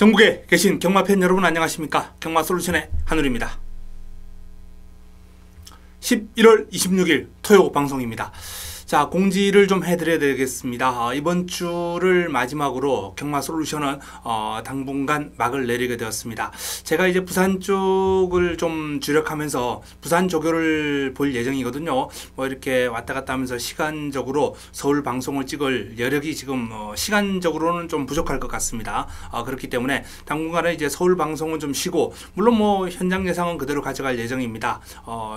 전국에 계신 경마팬 여러분 안녕하십니까? 경마솔루션의 한울입니다. 11월 26일 토요 방송입니다. 자, 공지를 좀 해드려야 되겠습니다. 이번 주를 마지막으로 경마솔루션은 당분간 막을 내리게 되었습니다. 제가 이제 부산 쪽을 좀 주력하면서 부산 조교를 볼 예정이거든요. 뭐 이렇게 왔다 갔다 하면서 시간적으로 서울 방송을 찍을 여력이 지금 시간적으로는 좀 부족할 것 같습니다. 그렇기 때문에 당분간은 이제 서울 방송은 좀 쉬고, 물론 뭐 현장 예상은 그대로 가져갈 예정입니다.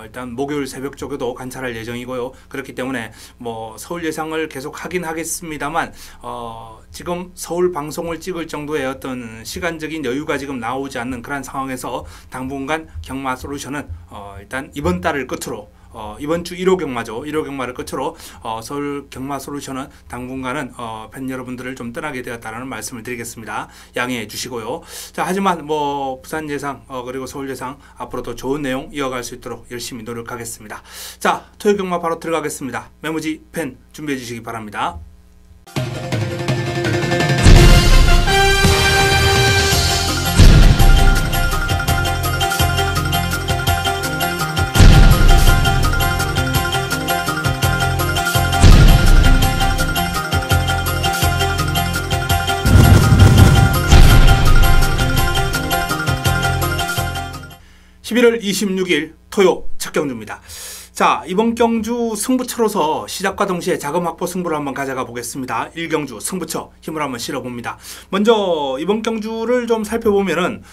일단 목요일 새벽 조교도 관찰할 예정이고요. 그렇기 때문에 뭐 서울 예상을 계속 하긴 하겠습니다만 지금 서울 방송을 찍을 정도의 어떤 시간적인 여유가 지금 나오지 않는 그런 상황에서 당분간 경마 솔루션은 일단 이번 달을 끝으로 이번 주 1호 경마죠. 1호 경마를 끝으로 서울 경마 솔루션은 당분간은 팬 여러분들을 좀 떠나게 되었다라는 말씀을 드리겠습니다. 양해해 주시고요. 자, 하지만 뭐 부산 예상 그리고 서울 예상 앞으로도 좋은 내용 이어갈 수 있도록 열심히 노력하겠습니다. 자, 토요 경마 바로 들어가겠습니다. 메모지 펜 준비해 주시기 바랍니다. 11월 26일 토요 첫 경주입니다. 자, 이번 경주 승부처로서 시작과 동시에 자금 확보 승부를 한번 가져가 보겠습니다. 1경주 승부처 힘을 한번 실어봅니다. 먼저 이번 경주를 좀 살펴보면은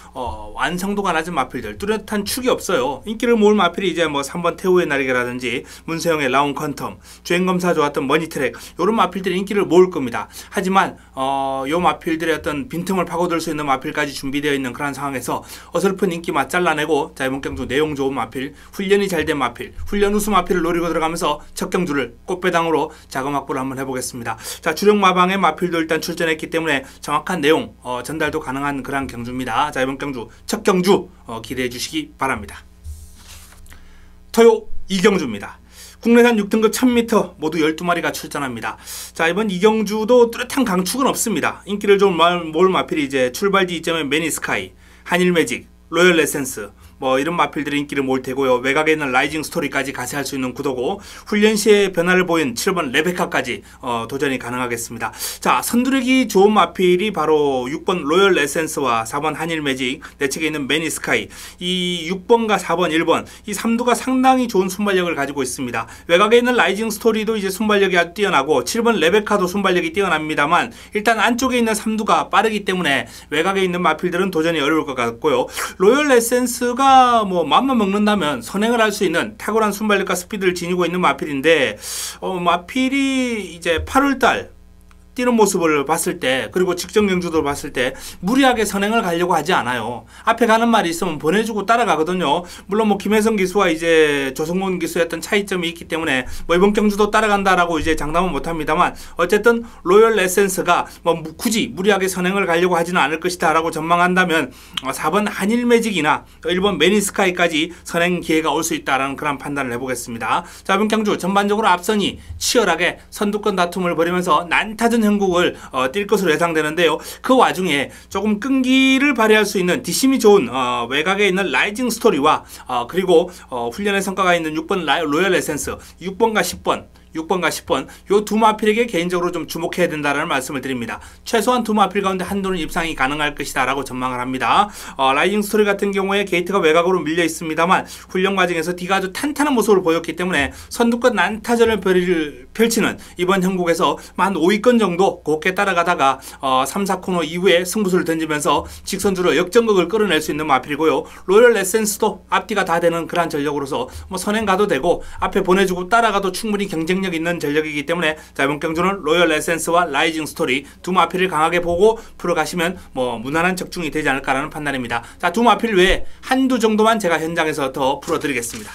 완성도가 낮은 마필들, 뚜렷한 축이 없어요. 인기를 모을 마필이 이제 뭐 3번 태우의 날개라든지 문세영의 라운 퀀텀, 주행검사 좋았던 머니트랙, 요런 마필들이 인기를 모을 겁니다. 하지만 요 마필들의 어떤 빈틈을 파고들 수 있는 마필까지 준비되어 있는 그런 상황에서 어설픈 인기만 잘라내고, 자, 이번 경주 내용 좋은 마필, 훈련이 잘 된 마필, 훈련 우수 마필을 노리고 들어가면서 첫 경주를 꽃배당으로 자금 확보를 한번 해보겠습니다. 자, 주력 마방의 마필도 일단 출전했기 때문에 정확한 내용 전달도 가능한 그런 경주입니다. 자, 이번 경주 첫 경주 기대해 주시기 바랍니다. 토요 2경주입니다. 국내산 6등급 1000m 모두 12마리가 출전합니다. 자, 이번 2경주도 뚜렷한 강축은 없습니다. 인기를 좀 모을 마필이 이제 출발지 이점의 매니스카이, 한일매직, 로열 에센스, 뭐 이런 마필들이 인기를 모을 테고요. 외곽에 있는 라이징 스토리까지 같이 할 수 있는 구도고, 훈련 시에 변화를 보인 7번 레베카까지 도전이 가능하겠습니다. 자, 선두르기 좋은 마필이 바로 6번 로열 에센스와 4번 한일 매직, 내측에 있는 매니스카이, 이 6번과 4번, 1번 이 3두가 상당히 좋은 순발력을 가지고 있습니다. 외곽에 있는 라이징 스토리도 이제 순발력이 아주 뛰어나고 7번 레베카도 순발력이 뛰어납니다만, 일단 안쪽에 있는 3두가 빠르기 때문에 외곽에 있는 마필들은 도전이 어려울 것 같고요. 로열 에센스가 뭐 맘만 먹는다면 선행을 할 수 있는 탁월한 순발력과 스피드를 지니고 있는 마필인데, 마필이 이제 8월달 뛰는 모습을 봤을 때, 그리고 직전 경주도 봤을 때 무리하게 선행을 가려고 하지 않아요. 앞에 가는 말이 있으면 보내주고 따라가거든요. 물론 뭐 김혜성 기수와 이제 조성곤 기수의 어떤 차이점이 있기 때문에 뭐 이번 경주도 따라간다라고 이제 장담은 못합니다만, 어쨌든 로열 에센스가 뭐 굳이 무리하게 선행을 가려고 하지는 않을 것이다 라고 전망한다면 4번 한일매직이나 1번 매니스카이까지 선행 기회가 올 수 있다라는 그런 판단을 해보겠습니다. 자, 이번 경주 전반적으로 앞선이 치열하게 선두권 다툼을 벌이면서 난타전 형국을 뛸 것으로 예상되는데요. 그 와중에 조금 끈기를 발휘할 수 있는 뒷심이 좋은 외곽에 있는 라이징 스토리와 그리고 훈련의 성과가 있는 6번 로열 에센스, 6번과 10번 요 두 마필에게 개인적으로 좀 주목해야 된다는 말씀을 드립니다. 최소한 두 마필 가운데 한두는 입상이 가능할 것이다 라고 전망을 합니다. 라이징 스토리 같은 경우에 게이트가 외곽으로 밀려 있습니다만 훈련 과정에서 뒤가 아주 탄탄한 모습을 보였기 때문에 선두권 난타전을 펼치는 이번 형국에서 한 5위권 정도 곱게 따라가다가 3, 4코너 이후에 승부수를 던지면서 직선주로 역전극을 끌어낼 수 있는 마필이고요. 로열 에센스도 앞뒤가 다 되는 그러한 전력으로서 뭐 선행 가도 되고 앞에 보내주고 따라가도 충분히 경쟁력 있는 전력이기 때문에, 자, 이번 경주는 로열 에센스와 라이징 스토리 두 마필을 강하게 보고 풀어가시면 뭐 무난한 적중이 되지 않을까라는 판단입니다. 자, 두 마필 외에 한두 정도만 제가 현장에서 더 풀어드리겠습니다.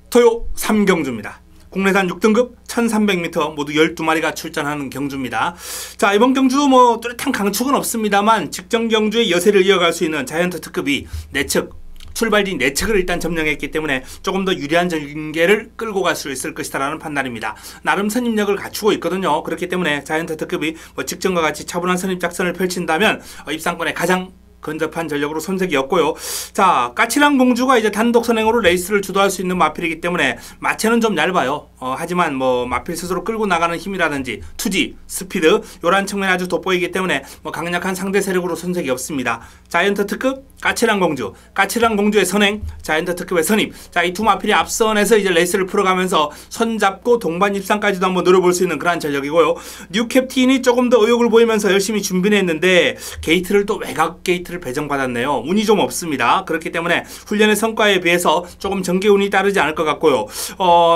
토요 3경주입니다. 국내산 6등급 1300m 모두 12마리가 출전하는 경주입니다. 자, 이번 경주도 뭐 뚜렷한 강축은 없습니다만 직전 경주의 여세를 이어갈 수 있는 자이언트 특급이 내측 출발지 내측을 일단 점령했기 때문에 조금 더 유리한 전개를 끌고 갈 수 있을 것이다라는 판단입니다. 나름 선임력을 갖추고 있거든요. 그렇기 때문에 자이언트 특급이 뭐 직전과 같이 차분한 선임 작전을 펼친다면 입상권에 가장 근접한 전력으로 손색이었고요. 자, 까칠한 공주가 이제 단독 선행으로 레이스를 주도할 수 있는 마필이기 때문에 마체는 좀 얇아요. 하지만 뭐 마필 스스로 끌고 나가는 힘이라든지 투지, 스피드 이러한 측면이 아주 돋보이기 때문에 뭐 강력한 상대 세력으로 손색이 없습니다. 자이언트 특급, 까칠한 공주의 선행, 자이언트 특급의 선임. 자, 이 두 마필이 앞선에서 이제 레이스를 풀어가면서 손잡고 동반 입상까지도 한번 노려볼 수 있는 그러한 전력이고요. 뉴 캡틴이 조금 더 의욕을 보이면서 열심히 준비를 했는데 게이트를 또 외곽 게이트를 배정받았네요. 운이 좀 없습니다. 그렇기 때문에 훈련의 성과에 비해서 조금 전개운이 따르지 않을 것 같고요.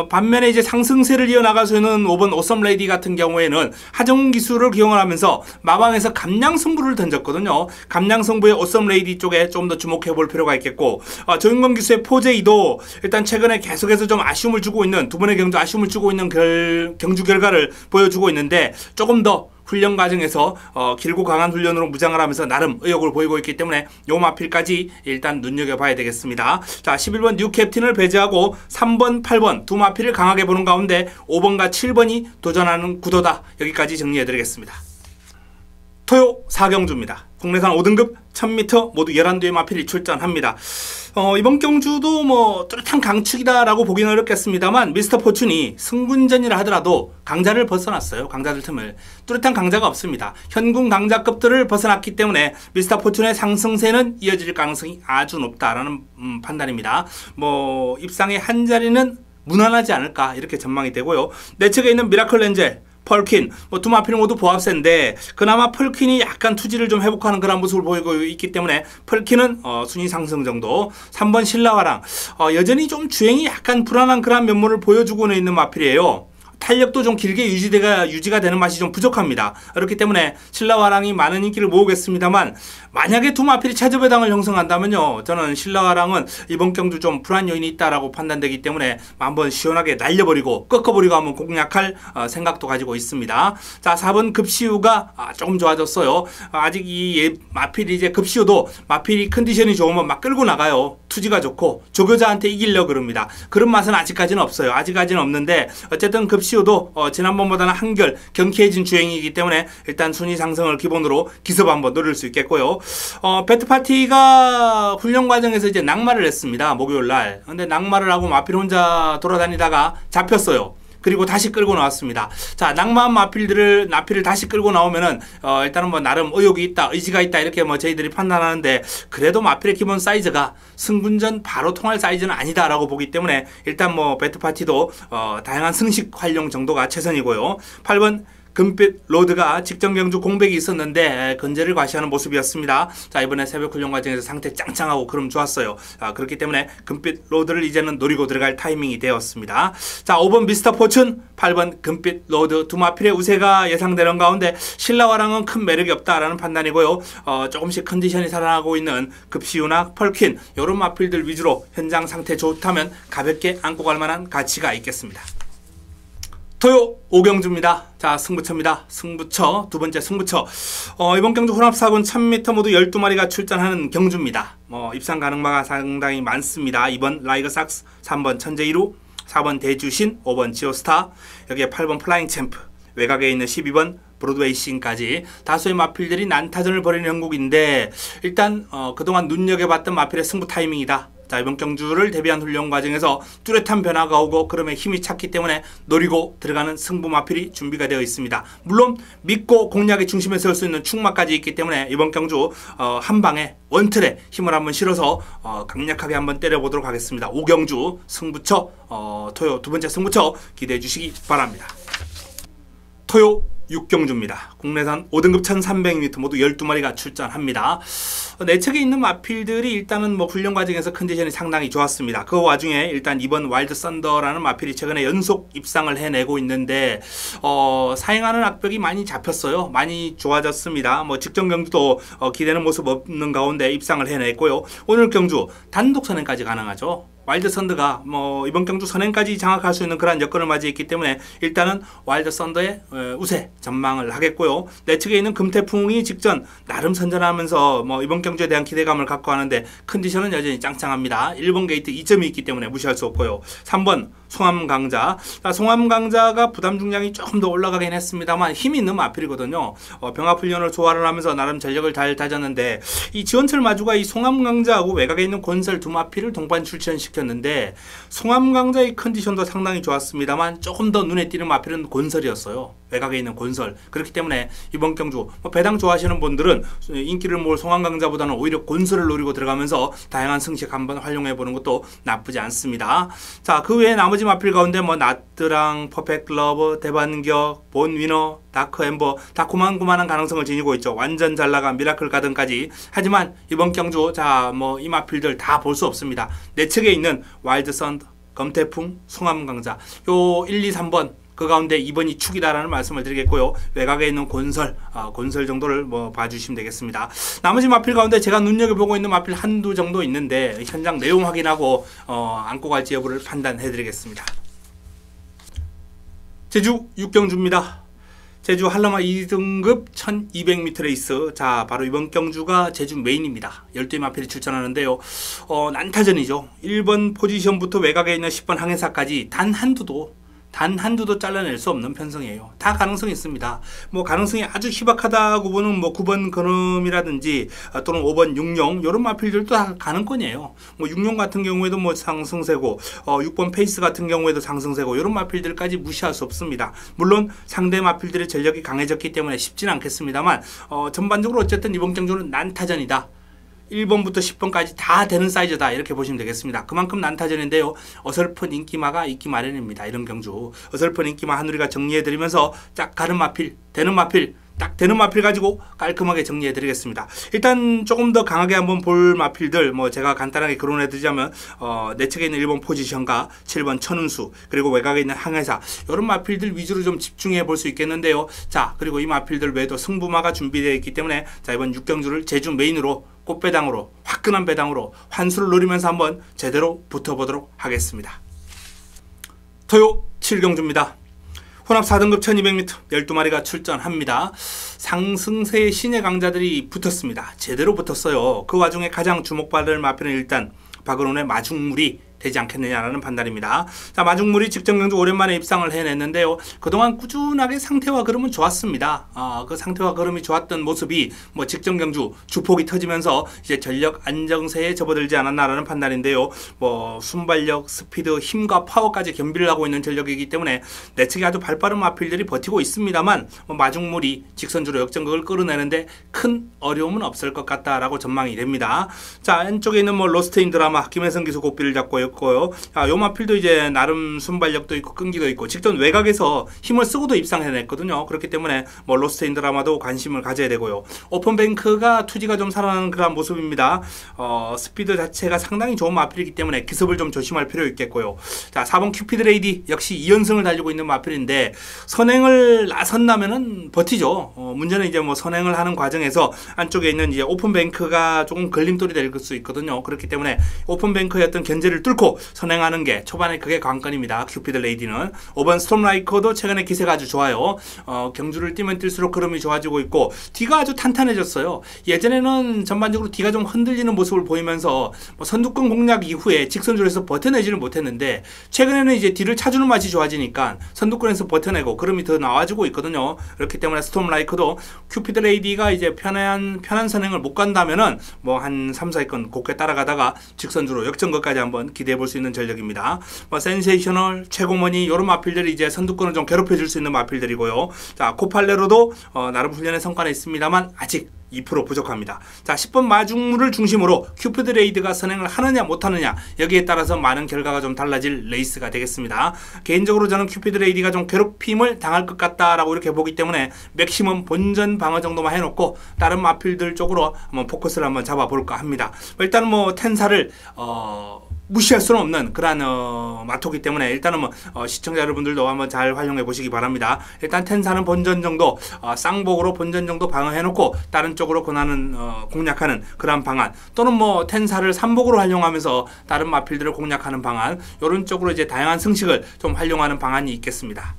반면에 이제 상승세를 이어나가서 있는 5번 오썸 레이디 같은 경우에는 하정운 기술을 기용을 하면서 마방에서 감량승부를 던졌거든요. 감량승부의 오썸 레이디 쪽에 좀 더 주목해 볼 필요가 있겠고, 조윤건 기수의 포제이도 일단 최근에 계속해서 좀 아쉬움을 주고 있는, 두 번의 경주 아쉬움을 주고 있는 경주 결과를 보여주고 있는데 조금 더 훈련 과정에서 길고 강한 훈련으로 무장을 하면서 나름 의욕을 보이고 있기 때문에 요 마필까지 일단 눈여겨봐야 되겠습니다. 자, 11번 뉴 캡틴을 배제하고 3번, 8번 두 마필을 강하게 보는 가운데 5번과 7번이 도전하는 구도다. 여기까지 정리해드리겠습니다. 토요 4경주입니다. 국내산 5등급 1000m 모두 11대의 마필이 출전합니다. 이번 경주도 뭐 뚜렷한 강축이다라고 보기는 어렵겠습니다만 미스터 포춘이 승군전이라 하더라도 강자를 벗어났어요. 강자들 틈을. 뚜렷한 강자가 없습니다. 현군 강자급들을 벗어났기 때문에 미스터 포춘의 상승세는 이어질 가능성이 아주 높다라는 판단입니다. 뭐 입상의 한 자리는 무난하지 않을까 이렇게 전망이 되고요. 내측에 있는 미라클 렌젤, 펄킨, 뭐 두 마필 모두 보합세인데 그나마 펄킨이 약간 투지를 좀 회복하는 그런 모습을 보이고 있기 때문에 펄킨은 순위 상승 정도. 3번 신라와랑 여전히 좀 주행이 약간 불안한 그런 면모를 보여주고는 있는 마필이에요. 탄력도 좀 길게 유지가 되는 맛이 좀 부족합니다. 그렇기 때문에 신라와랑이 많은 인기를 모으겠습니다만 만약에 두 마필이 차저배당을 형성한다면요, 저는 신라와랑은 이번 경주 좀 불안 요인이 있다라고 판단되기 때문에 한번 시원하게 날려버리고 꺾어버리고 한번 공략할 생각도 가지고 있습니다. 자, 4번 급시우가 조금 좋아졌어요. 아직 이 마필이 이제 급시우도 마필이 컨디션이 좋으면 막 끌고 나가요. 투지가 좋고 조교자한테 이기려고 그럽니다. 그런 맛은 아직까지는 없어요. 아직까지는 없는데 어쨌든 급시우도 지난번보다는 한결 경쾌해진 주행이기 때문에 일단 순위 상승을 기본으로 기습 한번 노릴 수 있겠고요. 배트파티가 훈련 과정에서 이제 낙마를 했습니다. 목요일날. 근데 낙마를 하고 마필 혼자 돌아다니다가 잡혔어요. 그리고 다시 끌고 나왔습니다. 자, 낙마한 나필을 다시 끌고 나오면은 일단은 뭐 나름 의욕이 있다, 의지가 있다 이렇게 뭐 저희들이 판단하는데 그래도 마필의 기본 사이즈가 승군전 바로 통할 사이즈는 아니다라고 보기 때문에 일단 뭐 배트파티도 다양한 승식 활용 정도가 최선이고요. 8번 금빛 로드가 직전 경주 공백이 있었는데 건재를 과시하는 모습이었습니다. 자, 이번에 새벽 훈련 과정에서 상태 짱짱하고 그럼 좋았어요. 그렇기 때문에 금빛 로드를 이제는 노리고 들어갈 타이밍이 되었습니다. 자, 5번 미스터 포춘, 8번 금빛 로드 두 마필의 우세가 예상되는 가운데 신라와랑은 큰 매력이 없다라는 판단이고요. 조금씩 컨디션이 살아나고 있는 급시우나 펄킨 이런 마필들 위주로 현장 상태 좋다면 가볍게 안고 갈 만한 가치가 있겠습니다. 토요 5경주입니다. 자, 승부처입니다. 승부처, 두 번째 승부처. 이번 경주 혼합사군 1000m 모두 12마리가 출전하는 경주입니다. 입상 가능마가 상당히 많습니다. 2번 라이거 삭스, 3번 천재이루, 4번 대주신, 5번 지오스타, 여기에 8번 플라잉 챔프, 외곽에 있는 12번 브로드웨이 씬까지 다수의 마필들이 난타전을 벌이는 형국인데 일단 그동안 눈여겨봤던 마필의 승부 타이밍이다. 자, 이번 경주를 대비한 훈련 과정에서 뚜렷한 변화가 오고 그럼에 힘이 찼기 때문에 노리고 들어가는 승부 마필이 준비가 되어 있습니다. 물론 믿고 공략의 중심에 설 수 있는 충마까지 있기 때문에 이번 경주 한 방에 원틀에 힘을 한번 실어서 강력하게 한번 때려보도록 하겠습니다. 5경주 승부처 토요 두 번째 승부처 기대해 주시기 바랍니다. 토요 6경주입니다. 국내산 5등급 1300m 모두 12마리가 출전합니다. 내측에 있는 마필들이 일단은 뭐 훈련 과정에서 컨디션이 상당히 좋았습니다. 그 와중에 일단 이번 와일드 썬더라는 마필이 최근에 연속 입상을 해내고 있는데 사행하는 악벽이 많이 잡혔어요. 많이 좋아졌습니다. 뭐 직전 경주도 기대는 모습 없는 가운데 입상을 해냈고요. 오늘 경주 단독 선행까지 가능하죠. 와일드 썬더가 뭐 이번 경주 선행까지 장악할 수 있는 그러한 여건을 맞이했기 때문에 일단은 와일드 썬더의 우세 전망을 하겠고요. 내 측에 있는 금태풍이 직전 나름 선전하면서 뭐 이번 경주에 대한 기대감을 갖고 하는데 컨디션은 여전히 짱짱합니다. 1번 게이트 2점이 있기 때문에 무시할 수 없고요. 3번 송암강자. 송암강자가 부담 중량이 조금 더 올라가긴 했습니다만 힘이 있는 마필이거든요. 병합훈련을 소화를 하면서 나름 전력을 잘 다졌는데 이 지원철 마주가 이 송암강자하고 외곽에 있는 권설 두 마필을 동반 출전시켰는데 송암강자의 컨디션도 상당히 좋았습니다만 조금 더 눈에 띄는 마필은 권설이었어요. 외곽에 있는 권설. 그렇기 때문에 이번 경주 배당 좋아하시는 분들은 인기를 모을 송암강자보다는 오히려 권설을 노리고 들어가면서 다양한 승식 한번 활용해보는 것도 나쁘지 않습니다. 자, 그 외에 나머지 마필 가운데 뭐 나트랑, 퍼펙트 러브, 대반격, 본 위너, 다크 엠버 다 고만고만한 가능성을 지니고 있죠. 완전 잘 나간 미라클 가든까지. 하지만 이번 경주 자 뭐 이 마필들 다 볼 수 없습니다. 내 측에 있는 와일드 썬더, 검태풍, 송암강자 요 1, 2, 3번 그 가운데 2번이 축이다라는 말씀을 드리겠고요. 외곽에 있는 권설, 권설 정도를 뭐 봐주시면 되겠습니다. 나머지 마필 가운데 제가 눈여겨보고 있는 마필 한두 정도 있는데 현장 내용 확인하고 안고 갈지 여부를 판단해 드리겠습니다. 제주 육경주입니다. 제주 한라마 2등급 1200m 레이스. 자, 바로 이번 경주가 제주 메인입니다. 12의 마필이 출전하는데요. 난타전이죠. 1번 포지션부터 외곽에 있는 10번 항해사까지 단 한두도 잘라낼 수 없는 편성이에요. 다 가능성이 있습니다. 뭐 가능성이 아주 희박하다고 보는 뭐 9번 근음이라든지 또는 5번 육룡 이런 마필들도 다 가능권이에요. 뭐 육룡 같은 경우에도 뭐 상승세고 6번 페이스 같은 경우에도 상승세고 이런 마필들까지 무시할 수 없습니다. 물론 상대 마필들의 전력이 강해졌기 때문에 쉽지는 않겠습니다만 전반적으로 어쨌든 이번 경주는 난타전이다. 1번부터 10번까지 다 되는 사이즈다 이렇게 보시면 되겠습니다. 그만큼 난타전인데요. 어설픈 인기마가 있기 마련입니다. 이런 경주 어설픈 인기마 한우리가 정리해드리면서 짝 가는 마필, 되는 마필, 딱 되는 마필 가지고 깔끔하게 정리해 드리겠습니다. 일단 조금 더 강하게 한번 볼 마필들 뭐 제가 간단하게 거론해 드리자면 내 측에 있는 1번 포지션과 7번 천운수 그리고 외곽에 있는 항해사 이런 마필들 위주로 좀 집중해 볼 수 있겠는데요. 자, 그리고 이 마필들 외에도 승부마가 준비되어 있기 때문에 자, 이번 6경주를 제주 메인으로 꽃배당으로 화끈한 배당으로 환수를 노리면서 한번 제대로 붙어보도록 하겠습니다. 토요 7경주입니다. 혼합 4등급 1200m 12마리가 출전합니다. 상승세의 신의 강자들이 붙었습니다. 제대로 붙었어요. 그 와중에 가장 주목받을 마필은 일단 박은원의 마중물이 되지 않겠느냐라는 판단입니다. 자, 마중물이 직전 경주 오랜만에 입상을 해냈는데요. 그동안 꾸준하게 상태와 걸음은 좋았습니다. 그 상태와 걸음이 좋았던 모습이 뭐 직전 경주 주폭이 터지면서 이제 전력 안정세에 접어들지 않았나라는 판단인데요. 뭐 순발력, 스피드, 힘과 파워까지 겸비를 하고 있는 전력이기 때문에 내측에 아주 발빠른 마필들이 버티고 있습니다만 마중물이 직선주로 역전극을 끌어내는데 큰 어려움은 없을 것 같다라고 전망이 됩니다. 자, 안쪽에 있는 뭐 로스트인 드라마 김혜성 기수 고삐를 잡고 고요. 요 마필도 이제 나름 순발력도 있고 끈기도 있고 직전 외곽에서 힘을 쓰고도 입상해냈거든요. 그렇기 때문에 뭐 로스트인 드라마도 관심을 가져야 되고요. 오픈뱅크가 투지가 좀 살아나는 그런 모습입니다. 스피드 자체가 상당히 좋은 마필이기 때문에 기습을 좀 조심할 필요 있겠고요. 자, 4번 큐피드 레이디 역시 2연승을 달리고 있는 마필인데 선행을 나선다면은 버티죠. 문제는 이제 뭐 선행을 하는 과정에서 안쪽에 있는 이제 오픈뱅크가 조금 걸림돌이 될 수 있거든요. 그렇기 때문에 오픈뱅크의 어떤 견제를 뚫고 선행하는 게 초반에 그게 관건입니다. 큐피드 레이디는 5번 스톰라이커도 최근에 기세가 아주 좋아요. 경주를 뛰면 뛸수록 걸음이 좋아지고 있고 뒤가 아주 탄탄해졌어요. 예전에는 전반적으로 뒤가 좀 흔들리는 모습을 보이면서 뭐 선두권 공략 이후에 직선줄에서 버텨내지를 못했는데 최근에는 이제 뒤를 차주는 맛이 좋아지니까 선두권에서 버텨내고 걸음이 더 나와지고 있거든요. 그렇기 때문에 스톰라이커도 큐피드 레이디가 이제 편한 선행을 못 간다면은 뭐 한 3, 4위권 곱게 따라가다가 직선주로 역전거까지 한번 기대해 볼 수 있는 전력입니다. 뭐 센세이셔널, 최고머니 이런 마필들이 이제 선두권을 좀 괴롭혀 줄 수 있는 마필들이고요. 자, 코팔레로도 나름 훈련의 성과는 있습니다만 아직 2% 부족합니다. 자, 10번 마중물을 중심으로 큐피드 레이드가 선행을 하느냐 못하느냐 여기에 따라서 많은 결과가 좀 달라질 레이스가 되겠습니다. 개인적으로 저는 큐피드 레이디가 좀 괴롭힘을 당할 것 같다라고 이렇게 보기 때문에 맥시멈 본전 방어 정도만 해놓고 다른 마필들 쪽으로 한번 포커스를 한번 잡아볼까 합니다. 일단은 뭐 텐사를 무시할 수는 없는 그런 마토기 때문에 일단은 시청자 여러분들도 한번 잘 활용해 보시기 바랍니다. 일단 텐사는 본전 정도 쌍복으로 본전 정도 방어해 놓고 다른 쪽으로 권한은 공략하는 그런 방안, 또는 텐사를 삼복으로 활용하면서 다른 마필들을 공략하는 방안, 이런 쪽으로 이제 다양한 승식을 좀 활용하는 방안이 있겠습니다.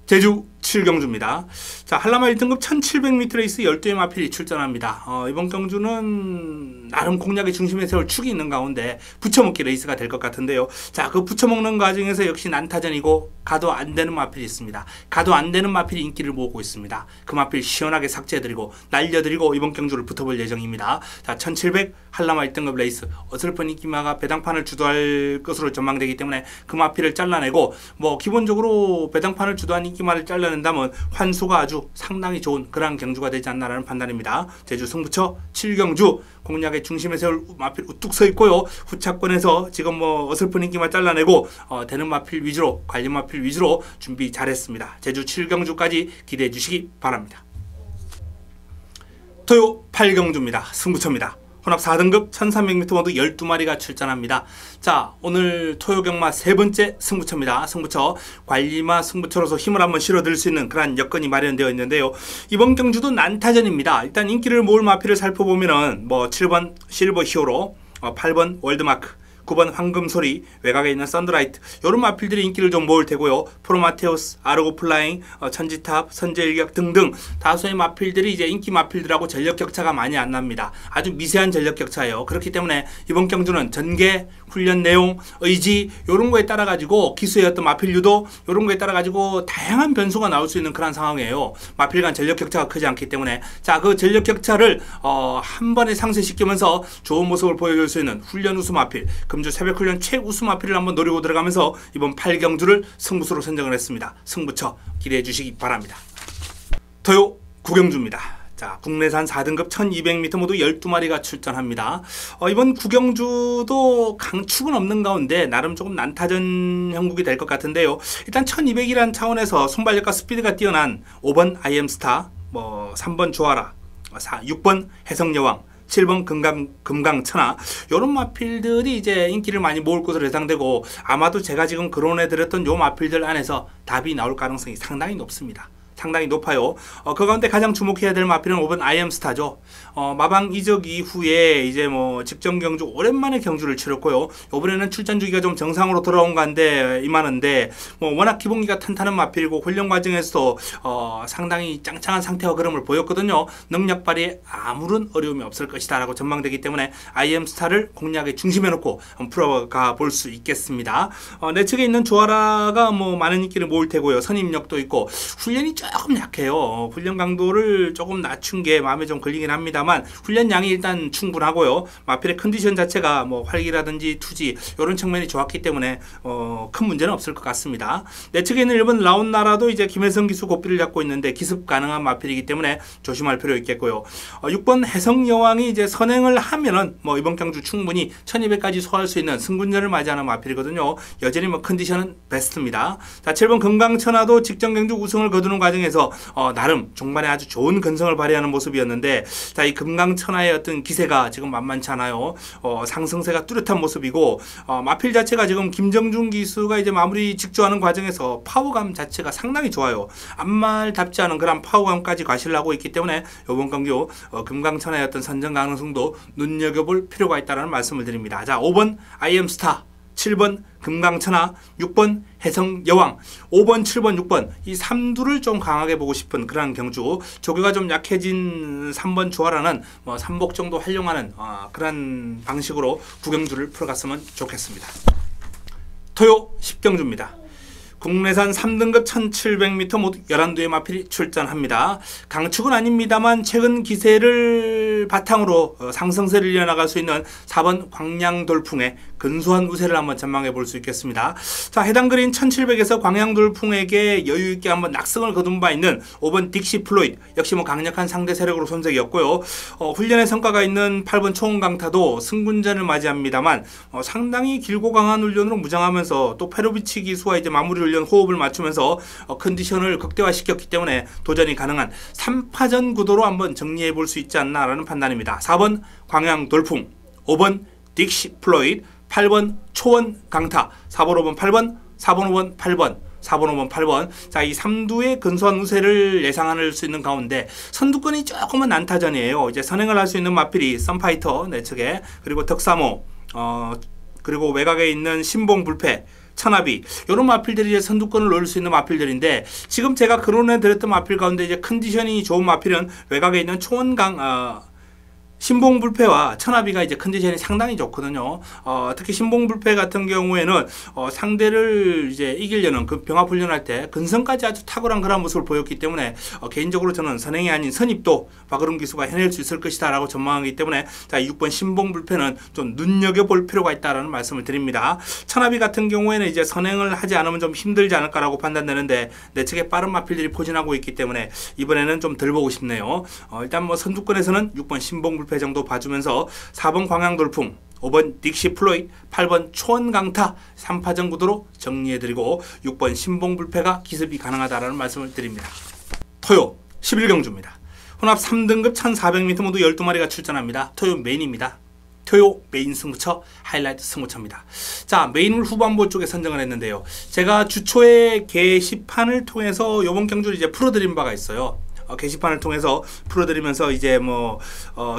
제주 7경주입니다. 자, 한라마 1등급 1700m 레이스 12의 마필이 출전합니다. 이번 경주는 나름 공략의 중심에 세울 축이 있는 가운데 붙여먹기 레이스가 될 것 같은데요. 자, 그 붙여먹는 과정에서 역시 난타전이고 가도 안 되는 마필이 있습니다. 가도 안 되는 마필이 인기를 모으고 있습니다. 그 마필 시원하게 삭제해드리고 날려드리고 이번 경주를 붙어볼 예정입니다. 자, 1700 한라마 1등급 레이스, 어설픈 인기마가 배당판을 주도할 것으로 전망되기 때문에 그 마필을 잘라내고, 기본적으로 배당판을 주도한 인기마를 잘라낸다면 환수가 아주 상당히 좋은 그런 경주가 되지 않나라는 판단입니다. 제주 승부처 7경주 공략의 중심에 세울 마필 우뚝 서 있고요. 후차권에서 지금 어설픈 인기만 잘라내고 되는 마필 위주로, 관리 마필 위주로 준비 잘했습니다. 제주 7경주까지 기대해 주시기 바랍니다. 토요 8경주입니다. 승부처입니다. 혼합 4등급 1300m 모두 12마리가 출전합니다. 자, 오늘 토요경마 세 번째 승부처입니다. 승부처, 관리마 승부처로서 힘을 한번 실어들 수 있는 그런 여건이 마련되어 있는데요. 이번 경주도 난타전입니다. 일단 인기를 모을 마필을 살펴보면은 7번 실버 히어로, 8번 월드마크, 9번 황금소리, 외곽에 있는 썬드라이트, 이런 마필들이 인기를 좀 모을 테고요. 프로마테우스, 아르고 플라잉, 천지탑, 선제일격 등등 다수의 마필들이 이제 인기 마필들하고 전력 격차가 많이 안 납니다. 아주 미세한 전력 격차예요. 그렇기 때문에 이번 경주는 전개, 훈련 내용, 의지, 이런 거에 따라 가지고 기수의 어떤 마필 유도, 이런 거에 따라 가지고 다양한 변수가 나올 수 있는 그런 상황이에요. 마필 간 전력 격차가 크지 않기 때문에, 자, 그 전력 격차를 한 번에 상쇄시키면서 좋은 모습을 보여줄 수 있는 훈련 우수 마필, 금주 새벽훈련 최우수 마필을 한번 노리고 들어가면서 이번 8경주를 승부수로 선정을 했습니다. 승부처 기대해 주시기 바랍니다. 토요 9경주입니다. 자, 국내산 4등급 1200m 모두 12마리가 출전합니다. 이번 9경주도 강축은 없는 가운데 나름 조금 난타전 형국이 될 것 같은데요. 일단 1200이라는 차원에서 순발력과 스피드가 뛰어난 5번 아이엠스타, 3번 조아라, 6번 해성여왕, 7번 금강천하, 요런 마필들이 이제 인기를 많이 모을 것으로 예상되고, 아마도 제가 지금 거론해드렸던 요 마필들 안에서 답이 나올 가능성이 상당히 높습니다. 상당히 높아요. 그 가운데 가장 주목해야 될 마필은 5번 아이엠스타죠. 마방 이적 이후에 이제 직전 경주 오랜만에 경주를 치렀고요. 이번에는 출전 주기가 좀 정상으로 돌아온 건데 이만한데 워낙 기본기가 탄탄한 마필이고 훈련 과정에서도 상당히 짱짱한 상태와 그름을 보였거든요. 능력 발휘에 아무런 어려움이 없을 것이다 라고 전망되기 때문에 아이엠스타를 공략에 중심에 놓고 풀어가 볼 수 있겠습니다. 내 측에 있는 조아라가 많은 인기를 모을 테고요. 선임력도 있고 훈련이 조금 약해요. 훈련 강도를 조금 낮춘 게 마음에 좀 걸리긴 합니다만 훈련량이 일단 충분하고요. 마필의 컨디션 자체가 활기라든지 투지 이런 측면이 좋았기 때문에 큰 문제는 없을 것 같습니다. 내 측에 있는 1번 라운나라도 이제 김혜성 기수 고삐를 잡고 있는데 기습 가능한 마필이기 때문에 조심할 필요 있겠고요. 6번 해성여왕이 이제 선행을 하면은 이번 경주 충분히 1200까지 소화할 수 있는 승군전을 맞이하는 마필이거든요. 여전히 컨디션은 베스트입니다. 자, 7번 금강천하도 직전 경주 우승을 거두는 과정에서 나름 종반에 아주 좋은 근성을 발휘하는 모습이었는데, 자, 이 금강천하의 어떤 기세가 지금 만만치 않아요. 상승세가 뚜렷한 모습이고, 마필 자체가 지금 김정준 기수가 이제 마무리 직조하는 과정에서 파워감 자체가 상당히 좋아요. 앞말답지 않은 그런 파워감까지 과시를 하고 있기 때문에 이번 경주 금강천하의 어떤 선정 가능성도 눈여겨볼 필요가 있다는 말씀을 드립니다. 자, 5번 아이엠스타, 7번 금강천하, 6번 해성여왕, 5번, 7번, 6번 이 3두를 좀 강하게 보고 싶은 그런 경주, 조교가 좀 약해진 3번 조아라는 3복 정도 활용하는 그런 방식으로 9경주를 풀어갔으면 좋겠습니다. 토요 10경주입니다. 국내산 3등급 1700m 모두 11두의 마필이 출전합니다. 강축은 아닙니다만 최근 기세를 바탕으로 상승세를 이어나갈 수 있는 4번 광양돌풍의 근소한 우세를 한번 전망해 볼 수 있겠습니다. 자, 해당 그린 1700에서 광양돌풍에게 여유있게 한번 낙승을 거둔 바 있는 5번 딕시 플로이드, 역시 강력한 상대 세력으로 손색이었고요. 훈련의 성과가 있는 8번 초원강타도 승군전을 맞이합니다만 상당히 길고 강한 훈련으로 무장하면서 또 페로비치 기수와 이제 마무리 훈련 호흡을 맞추면서 컨디션을 극대화시켰기 때문에 도전이 가능한 3파전 구도로 한번 정리해 볼 수 있지 않나라는 판단입니다. 4번 광양돌풍, 5번 딕시 플로이드, 8번 초원 강타, 4번 5번 8번, 4번 5번 8번, 4번 5번 8번. 자, 이 3두의 근소한 우세를 예상할 수 있는 가운데 선두권이 조금은 난타전이에요. 이제 선행을 할 수 있는 마필이 썬파이터 내측에, 그리고 덕사모, 그리고 외곽에 있는 신봉불패, 천하비, 이런 마필들이 이제 선두권을 노릴 수 있는 마필들인데, 지금 제가 거론해 드렸던 마필 가운데 이제 컨디션이 좋은 마필은 외곽에 있는 초원강, 신봉불패와 천하비가 이제 컨디션이 상당히 좋거든요. 특히 신봉불패 같은 경우에는 상대를 이제 이기려는 그 병합 훈련할 때 근성까지 아주 탁월한 그런 모습을 보였기 때문에 개인적으로 저는 선행이 아닌 선입도 박으름 기수가 해낼 수 있을 것이다 라고 전망하기 때문에, 자, 6번 신봉불패는 좀 눈여겨볼 필요가 있다라는 말씀을 드립니다. 천하비 같은 경우에는 이제 선행을 하지 않으면 좀 힘들지 않을까라고 판단되는데, 내 측에 빠른 마필들이 포진하고 있기 때문에 이번에는 좀 덜 보고 싶네요. 일단 뭐 선두권에서는 6번 신봉불패 정도 봐주면서 4번 광양돌풍, 5번 딕시 플로이, 8번 초원강타 3파전 구도로 정리해드리고 6번 신봉불패가 기습이 가능하다라는 말씀을 드립니다. 토요 11경주입니다. 혼합 3등급 1400m 모두 12마리가 출전합니다. 토요 메인입니다. 토요 메인 승부처, 하이라이트 승부처입니다. 자, 메인을 후반부 쪽에 선정을 했는데요. 제가 주초에 게시판을 통해서 이번 경주를 이제 풀어드린 바가 있어요. 게시판을 통해서 풀어드리면서 이제 뭐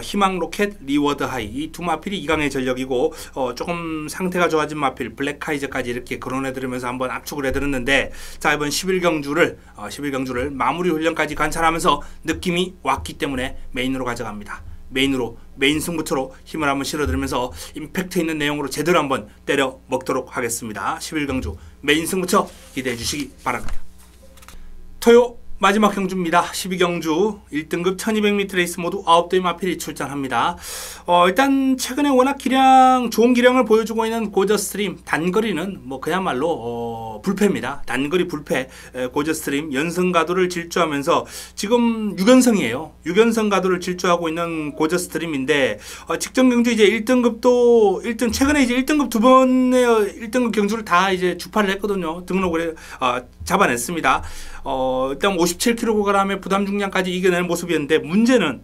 희망 로켓, 리워드 하이, 이 두 마필이 2강의 전력이고, 조금 상태가 좋아진 마필 블랙 카이저까지 이렇게 거론해드리면서 한번 압축을 해드렸는데, 자, 이번 11경주를 마무리 훈련까지 관찰하면서 느낌이 왔기 때문에 메인으로 가져갑니다. 메인 승부처로 힘을 한번 실어드리면서 임팩트 있는 내용으로 제대로 한번 때려 먹도록 하겠습니다. 11경주 메인 승부처 기대해 주시기 바랍니다. 토요 마지막 경주입니다. 12경주 1등급 1200m 레이스 모두 9대의 마필이 출전합니다. 일단 최근에 워낙 좋은 기량을 보여주고 있는 고저스트림, 단거리는 뭐 그야말로 불패입니다. 단거리 불패 고저스트림 연승가도를 질주하면서 지금 6연승이에요. 6연승 가도를 질주하고 있는 고저스트림인데, 직전 경주 이제 1등급도 최근에 이제 1등급 두 번의 1등급 경주를 다 이제 주파를 했거든요. 등록을 잡아냈습니다. 일단 57kg의 부담 중량까지 이겨내는 모습이었는데, 문제는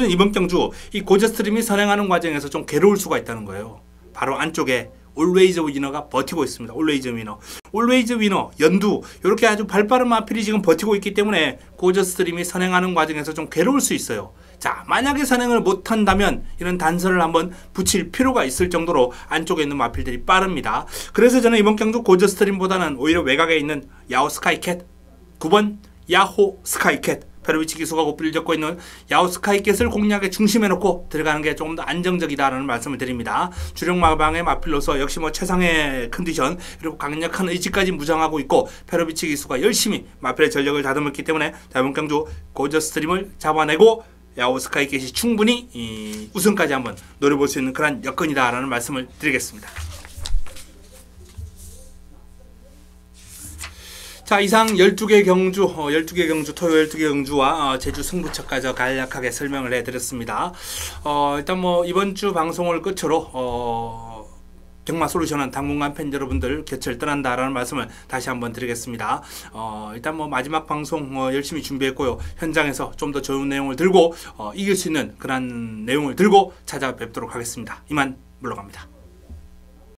이번 경주 이 고저스트림이 선행하는 과정에서 좀 괴로울 수가 있다는 거예요. 바로 안쪽에 올웨이즈 위너가 버티고 있습니다. 올웨이즈 위너, 연두, 이렇게 아주 발빠른 마필이 지금 버티고 있기 때문에 고저스트림이 선행하는 과정에서 좀 괴로울 수 있어요. 자, 만약에 선행을 못한다면 이런 단서를 한번 붙일 필요가 있을 정도로 안쪽에 있는 마필들이 빠릅니다. 그래서 저는 이번 경주 고저스트림보다는 오히려 외곽에 있는 야호 스카이캣, 9번 야호 스카이캣, 페로비치 기수가 고삐를 잡고 있는 야호 스카이캣을 공략에 중심에 놓고 들어가는 게 조금 더 안정적이다라는 말씀을 드립니다. 주력 마방의 마필로서 역시 뭐 최상의 컨디션, 그리고 강력한 의지까지 무장하고 있고, 페로비치 기수가 열심히 마필의 전력을 다듬었기 때문에 이번 경주 고저스트림을 잡아내고 야호 스카이캣이 충분히 우승까지 한번 노려볼 수 있는 그런 여건이다라는 말씀을 드리겠습니다. 자, 이상 12개 경주, 토요 12개 경주와 제주 승부처까지 간략하게 설명을 해드렸습니다. 일단 뭐 이번 주 방송을 끝으로 경마솔루션은 당분간 팬 여러분들 곁을 떠난다라는 말씀을 다시 한번 드리겠습니다. 일단 뭐 마지막 방송 열심히 준비했고요. 현장에서 좀 더 좋은 내용을 들고 이길 수 있는 그런 내용을 들고 찾아뵙도록 하겠습니다. 이만 물러갑니다.